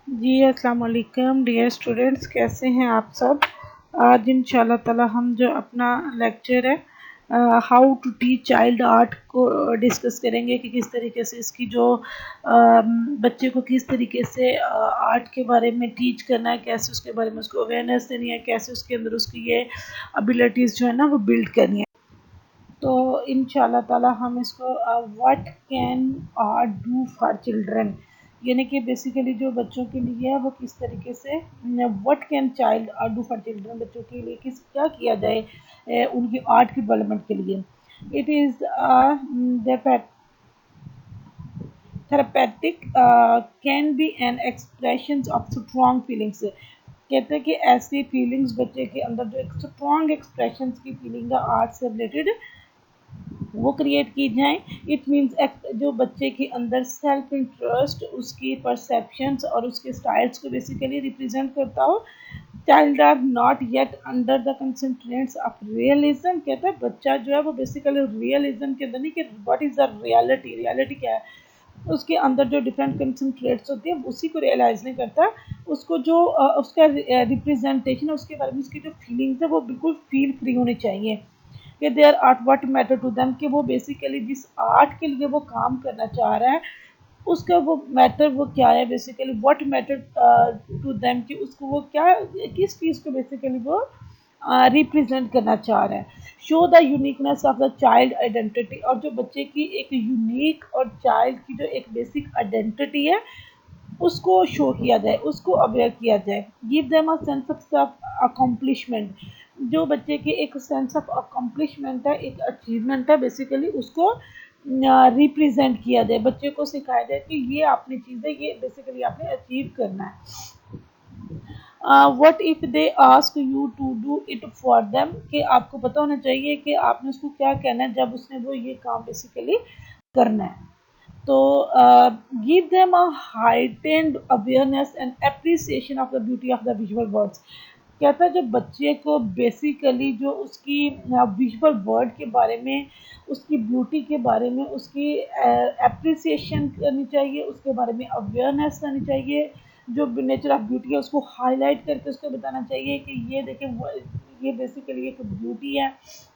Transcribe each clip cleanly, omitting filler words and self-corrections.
जी अस्सलाम वालेकुम dear students, कैसे हैं आप सब। आज इंशाल्लाह ताला हम जो अपना लेक्चर है how to teach child art को डिस्कस करेंगे कि किस तरीके से इसकी जो बच्चे को किस तरीके से आर्ट के बारे में टीच करना है, कैसे उसके बारे में उसको अवेयरनेस देनी है, कैसे उसके अंदर उसकी ये एबिलिटीज़ जो है ना वो बिल्ड करनी है। तो इंशाल्लाह ताला हम इसको what can art do for children, यानी कि बेसिकली जो बच्चों के लिए है वो किस तरीके से what can child art do for children, बच्चों के लिए किस क्या किया जाए उनकी आर्ट के डेवलपमेंट के लिए। It is therapeutic can be an expression of strong feelings. कहते हैं कि ऐसी फीलिंग्स बच्चे के अंदर जो एक स्ट्रॉन्ग एक्सप्रेशन की फीलिंग है आर्ट से रिलेटेड वो क्रिएट की जाए। इट मीन्स जो बच्चे के अंदर सेल्फ इंटरेस्ट, उसकी परसेप्शंस और उसके स्टाइल्स को बेसिकली रिप्रेजेंट करता हो। Child are not yet under the constraints of realism. कहते हैं बच्चा जो है वो बेसिकली रियलिज्म के अंदर नहीं कि what is the reality, reality क्या है, उसके अंदर जो डिफरेंट कंसंट्रेट्स होते हैं उसी को रियलाइज नहीं करता। उसको जो उसका रिप्रेजेंटेशन है उसके बारे में उसकी जो फीलिंग्स है वो बिल्कुल फील फ्री होनी चाहिए कि their art what matter to them, कि वो बेसिकली जिस आर्ट के लिए वो काम करना चाह रहा है उसका वो मैटर वो क्या है, basically what matter to them, कि उसको वो क्या किस चीज़ को बेसिकली वो रिप्रेजेंट करना चाह रहा है। Show the uniqueness of the child identity, और जो बच्चे की एक यूनिक और चाइल्ड की जो एक बेसिक आइडेंटिटी है उसको शो किया जाए, उसको अवेयर किया जाए। Give them a sense of self accomplishment, जो बच्चे की एक सेंस ऑफ अकम्पलिशमेंट है, एक अचीवमेंट है, बेसिकली उसको रिप्रेजेंट किया जाए। बच्चे को सिखाया जाए कि ये आपने चीज़ें ये बेसिकली आपने अचीव करना है। What if they ask you to do it for them, कि आपको पता होना चाहिए कि आपने उसको क्या कहना है जब उसने वो ये काम बेसिकली करना है। तो give them a heightened awareness and appreciation of the beauty of the visual words. कहता है जब बच्चे को बेसिकली जो उसकी विजुअल वर्ड के बारे में, उसकी ब्यूटी के बारे में उसकी एप्रिसिएशन करनी चाहिए, उसके बारे में अवेयरनेस करनी चाहिए। जो नेचर ऑफ ब्यूटी है उसको हाईलाइट करके उसको बताना चाहिए कि ये देखें ये बेसिकली एक ब्यूटी है,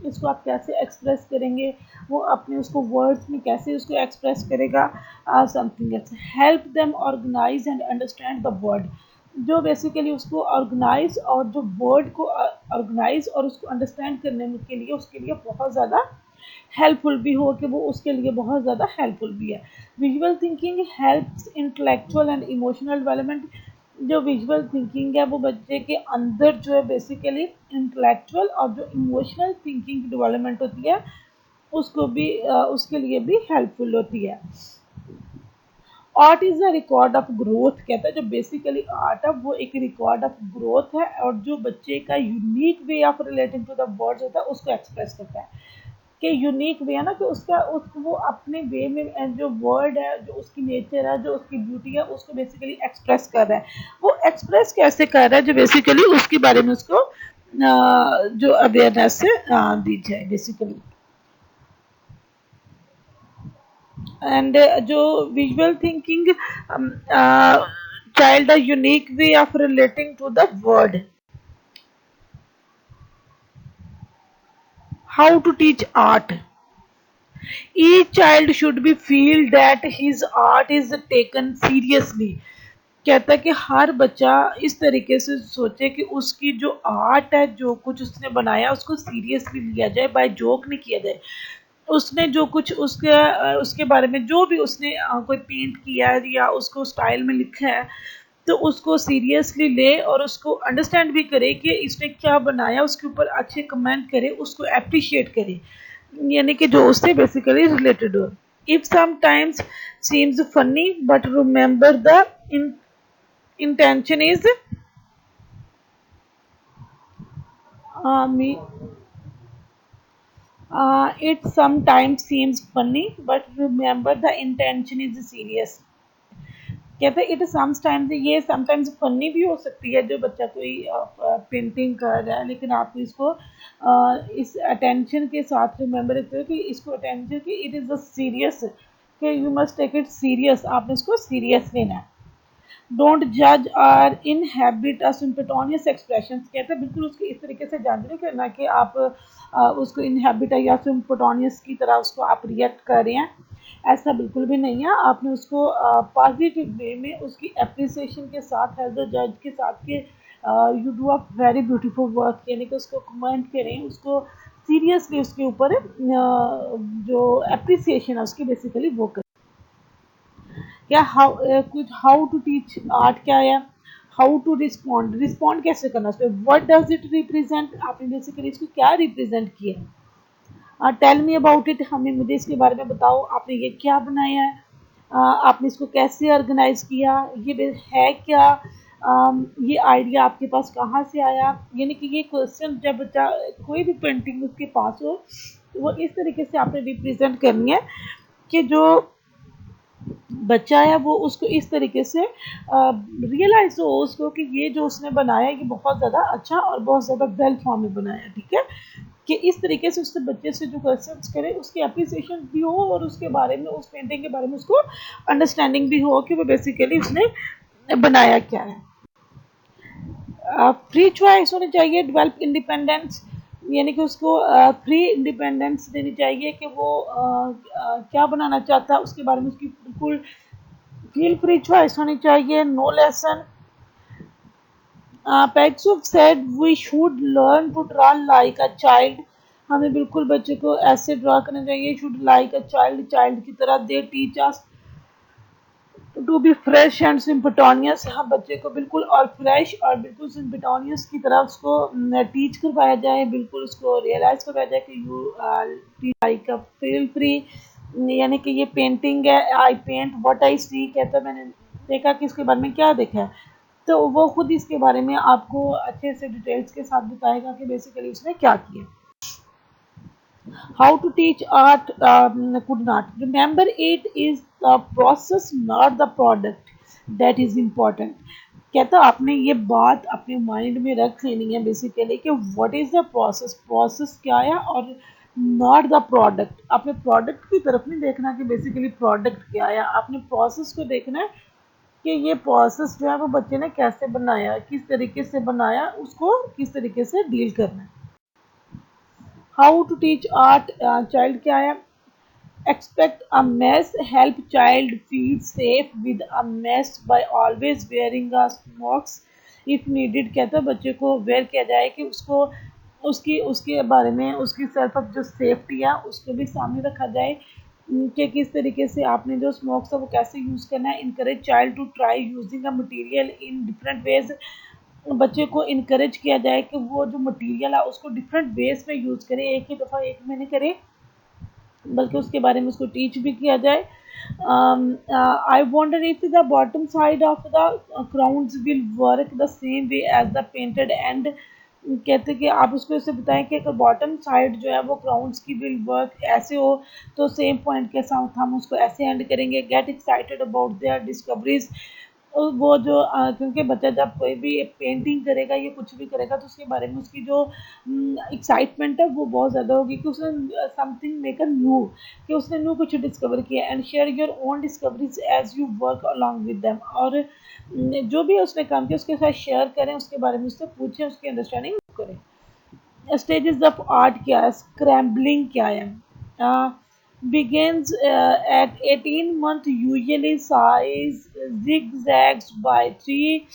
इसको आप कैसे एक्सप्रेस करेंगे, वो अपने उसको वर्ड्स में कैसे उसको एक्सप्रेस करेगा। Something else, help them organise and understand the word, जो बेसिकली उसको ऑर्गेनाइज और जो वर्ड को ऑर्गेनाइज और उसको अंडरस्टैंड करने के लिए उसके लिए बहुत ज़्यादा हेल्पफुल भी हो, कि वो उसके लिए बहुत ज़्यादा हेल्पफुल भी है। Visual thinking helps intellectual and emotional development, जो विजुअल थिंकिंग है वो बच्चे के अंदर जो है बेसिकली इंटेलेक्चुअल और जो इमोशनल थिंकिंग की डेवलपमेंट होती है उसको भी उसके लिए भी हेल्पफुल होती है। Art is a record of growth, कहता है जो बेसिकली आर्ट है वो एक रिकॉर्ड ऑफ ग्रोथ है और जो बच्चे का unique way of relating to the words होता है उसको एक्सप्रेस करता है। कि यूनिक वे है ना कि उसका वो अपने वे में जो वर्ड है, जो उसकी नेचर है, जो उसकी ब्यूटी है उसको बेसिकली एक्सप्रेस कर रहा है। वो एक्सप्रेस कैसे कर रहा है, जो बेसिकली उसके बारे में उसको जो अवेयरनेस से दी जाए बेसिकली। एंड जो visual thinking child a unique way of relating to the word. How to teach art? Each child should be feel that his art is taken seriously. कहता है कि हर बच्चा इस तरीके से सोचे कि उसकी जो आर्ट है, जो कुछ उसने बनाया उसको सीरियसली लिया जाए, बाय जोक नहीं किया जाए। उसने जो कुछ उसके बारे में जो भी उसने कोई पेंट किया है या उसको स्टाइल में लिखा है तो उसको सीरियसली ले और उसको अंडरस्टैंड भी करे कि इसने क्या बनाया, उसके ऊपर अच्छे कमेंट करे, उसको अप्रिशिएट करे, यानी कि जो उससे बेसिकली रिलेटेड हो। If sometimes seems funny but remember the intention is me it sometimes seems funny but remember the intention is serious। कहते हैं इट समटाइम्स, ये समटाइम्स फनी भी हो सकती है, जो बच्चा कोई पेंटिंग कर रहा है लेकिन आप इसको इस अटेंशन के साथ रिमेंबर रखते हो कि इसको अटेंशन कि इट इज़ अ सीरियस, कि you must take it serious, आपने इसको सीरियस लेना है। डोंट जज आर इनहेबिट सिम्पटोनियस एक्सप्रेशंस, कहते हैं बिल्कुल उसको इस तरीके से जज नहीं करना कि आप उसको इनहेबिट या सिम्पटोनियस की तरह उसको आप रिएक्ट कर रहे हैं, ऐसा बिल्कुल भी नहीं है। आपने उसको पॉजिटिव वे में उसकी अप्रिसिएशन के साथ एज अ जज के साथ के you do a very beautiful work, यानी कि उसको कमेंट करें, उसको सीरियसली उसके ऊपर जो अप्रिसिएशन है उसकी बेसिकली वो करें। क्या कुछ हाउ टू टीच आर्ट क्या है, हाउ टू रिस्पॉन्ड, रिस्पॉन्ड कैसे करना उस पर, व्हाट डज इट रिप्रेजेंट, आपने बेसिकली इसको क्या रिप्रेजेंट किया है, टेल मी अबाउट इट, हमें मुझे इसके बारे में बताओ, आपने ये क्या बनाया है, आपने इसको कैसे ऑर्गेनाइज किया, ये है क्या, ये आइडिया आपके पास कहाँ से आया, यानी कि ये क्वेश्चन जब बच्चा कोई भी पेंटिंग उसके पास हो तो वो इस तरीके से आपने रिप्रेजेंट करनी है कि जो बच्चा है वो उसको इस तरीके से रियलाइज हो उसको कि ये जो उसने बनाया ये बहुत ज़्यादा अच्छा और बहुत ज़्यादा वेल फॉर्म में बनाया, ठीक है, कि इस तरीके से उससे बच्चे से जो क्वेश्चंस करे उसकी अप्रिसिएशन भी हो और उसके बारे में उस पेंटिंग के बारे में उसको अंडरस्टैंडिंग भी हो कि वो बेसिकली उसने बनाया क्या है। फ्री चॉइस होनी चाहिए, डेवलप इंडिपेंडेंस, यानी कि उसको फ्री इंडिपेंडेंस देनी चाहिए कि वो क्या बनाना चाहता है उसके बारे में उसकी बिल्कुल फील फ्री चॉइस होनी चाहिए। No lesson, Pecksov said we should learn to draw like a child, हमें बिल्कुल बच्चे को ऐसे ड्रा करना चाहिए, should like a child, child की तरह, they teach us to be fresh and spontaneous, हम बच्चे को बिल्कुल और फ्रेश और बिल्कुल सिम्पटोनियस की तरह उसको टीच करवाया जाए, बिल्कुल उसको रियलाइज करवाया जाए कि you like a feel free, यानी कि ये पेंटिंग है, आई पेंट व्हाट आई सी, कहता है मैंने देखा कि इसके बारे में क्या देखा है, तो वो खुद इसके बारे में आपको अच्छे से डिटेल्स के साथ बताएगा कि बेसिकली उसने क्या किया। How to teach art could not. Remember, it is the process, not the product, that is important. कहता आपने ये बात अपने माइंड में रख लेनी है बेसिकली कि what is the process, process क्या है और नॉट द प्रोडक्ट, आपने प्रोडक्ट की तरफ नहीं देखना कि बेसिकली प्रोडक्ट क्या है, आपने प्रोसेस को देखना है कि ये प्रोसेस जो है वो बच्चे ने कैसे बनाया, किस तरीके से बनाया, उसको किस तरीके से डील करना है। How to teach art child क्या है, expect a mess, help child feel safe with a mess by always wearing a socks if needed, कहता है बच्चे को वेयर किया जाए कि उसको उसकी उसके बारे में उसकी सेल्फ ऑफ जो सेफ्टी है उसको भी सामने रखा जाए कि किस तरीके से आपने जो स्मोक्स है वो कैसे यूज़ करना है। Encourage child to try using a material in different ways, बच्चे को इनकरेज किया जाए कि वो जो मटेरियल है उसको डिफरेंट वेज में यूज़ करे, एक ही दफ़ा एक में नहीं करे बल्कि उसके बारे में उसको टीच भी किया जाए। I wonder if the bottom side of the crowns will work the same way as the painted end, कहते कि आप उसको ऐसे बताएं कि अगर बॉटम साइड जो है वो क्राउन्स की विल वर्क ऐसे हो तो सेम पॉइंट के साथ हम उसको ऐसे एंड करेंगे। Get excited about their discoveries, वो जो क्योंकि बच्चा जब कोई भी पेंटिंग करेगा या कुछ भी करेगा तो उसके बारे में उसकी जो एक्साइटमेंट है वो बहुत ज़्यादा होगी कि उसने समथिंग मेक अ न्यू, कि उसने न्यू कुछ डिस्कवर किया। And share your own discoveries as you work along with them, और जो भी उसने काम किया उसके साथ शेयर करें, उसके बारे में उससे पूछें, उसकी अंडरस्टैंडिंग करें। स्टेजेस ऑफ आर्ट क्या है, स्क्रैम्बलिंग क्या है, begins at 18 month, usually size zigzags by 3,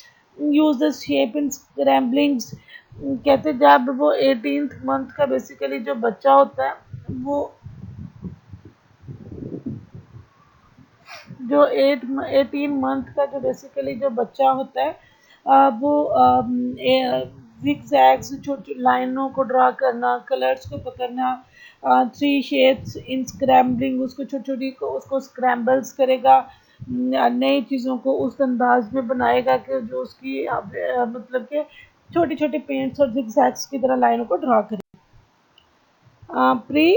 uses shape in scramblings, कहते जब वो 18th मंथ का बेसिकली जो बच्चा होता है वो जो 18 मंथ का जो बेसिकली जो बच्चा होता है वो जिगजैग्स छोटी लाइनों को ड्रा करना, कलर्स को पकड़ना, 3 शेप्स इन स्क्रैम्बलिंग, उसको छोटी छोटी को उसको स्क्रैम्बल्स करेगा, नई चीज़ों को उस अंदाज में बनाएगा कि जो उसकी मतलब कि छोटे छोटे पेंट्स और जिगजैग्स की तरह लाइनों को ड्रा करेगा। प्री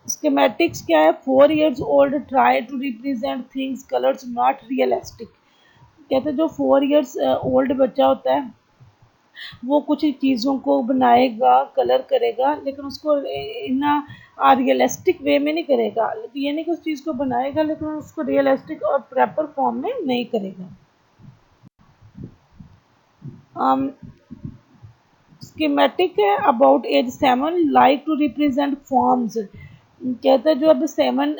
स्कीमेटिक्स क्या है, 4 years old try to represent things colours not realistic, कहते हैं जो 4 years ओल्ड बच्चा होता है वो कुछ चीज़ों को बनाएगा, कलर करेगा, लेकिन उसको इन रियलिस्टिक वे में नहीं करेगा, ये नहीं कि उस चीज़ को बनाएगा लेकिन उसको रियलिस्टिक और प्रॉपर फॉर्म में नहीं करेगा। स्कीमेटिक है about age 7 like to represent forms. कहते हैं जो अब 7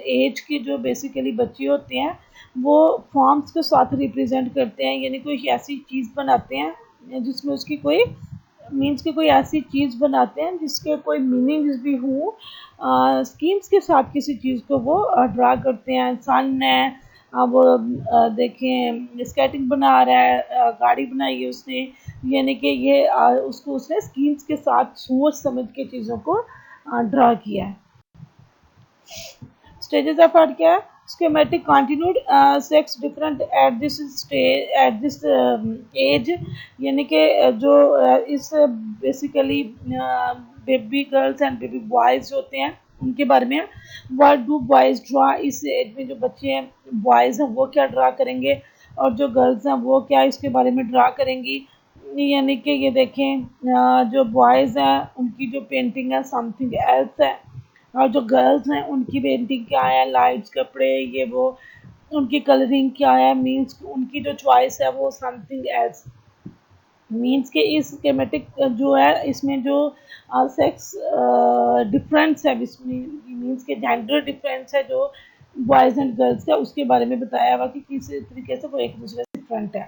एज के जो बेसिकली बच्चे होते हैं वो फॉर्म्स के साथ रिप्रेजेंट करते हैं, यानी कोई ऐसी चीज़ बनाते हैं जिसमें उसकी कोई मीन्स की कोई ऐसी चीज़ बनाते हैं जिसके कोई मीनिंग्स भी हों, स्कीम्स के साथ किसी चीज़ को वो ड्रा करते हैं। सन है, वो देखें स्केटिंग बना रहा है, गाड़ी बनाई है उसने, यानी कि ये उसको उसने स्कीम्स के साथ सोच समझ के चीज़ों को ड्रा किया है। स्टेजेस ऑफ आर्ट क्या है? Schematic continued sex different at this stage at this age, यानी कि जो इस basically baby girls and baby boys होते हैं उनके बारे में। What do boys draw? इस एज में जो बच्चे हैं बॉयज हैं वो क्या ड्रा करेंगे, और जो गर्ल्स हैं वो क्या इसके बारे में ड्रा करेंगी। यानी कि ये देखें जो बॉयज़ हैं उनकी जो पेंटिंग है समथिंग एल्स है, और जो गर्ल्स हैं उनकी पेंटिंग क्या है, लाइट्स कपड़े ये वो, उनकी कलरिंग क्या है, मीन्स उनकी जो चॉइस है वो समथिंग एल्स। मीन्स के इस स्कीमेटिक जो है इसमें जो सेक्स डिफरेंस है, इसमें मीन्स के जेंडर डिफरेंस है जो बॉयज़ एंड गर्ल्स का, उसके बारे में बताया हुआ कि किस तरीके से वो एक दूसरे से डिफरेंट है।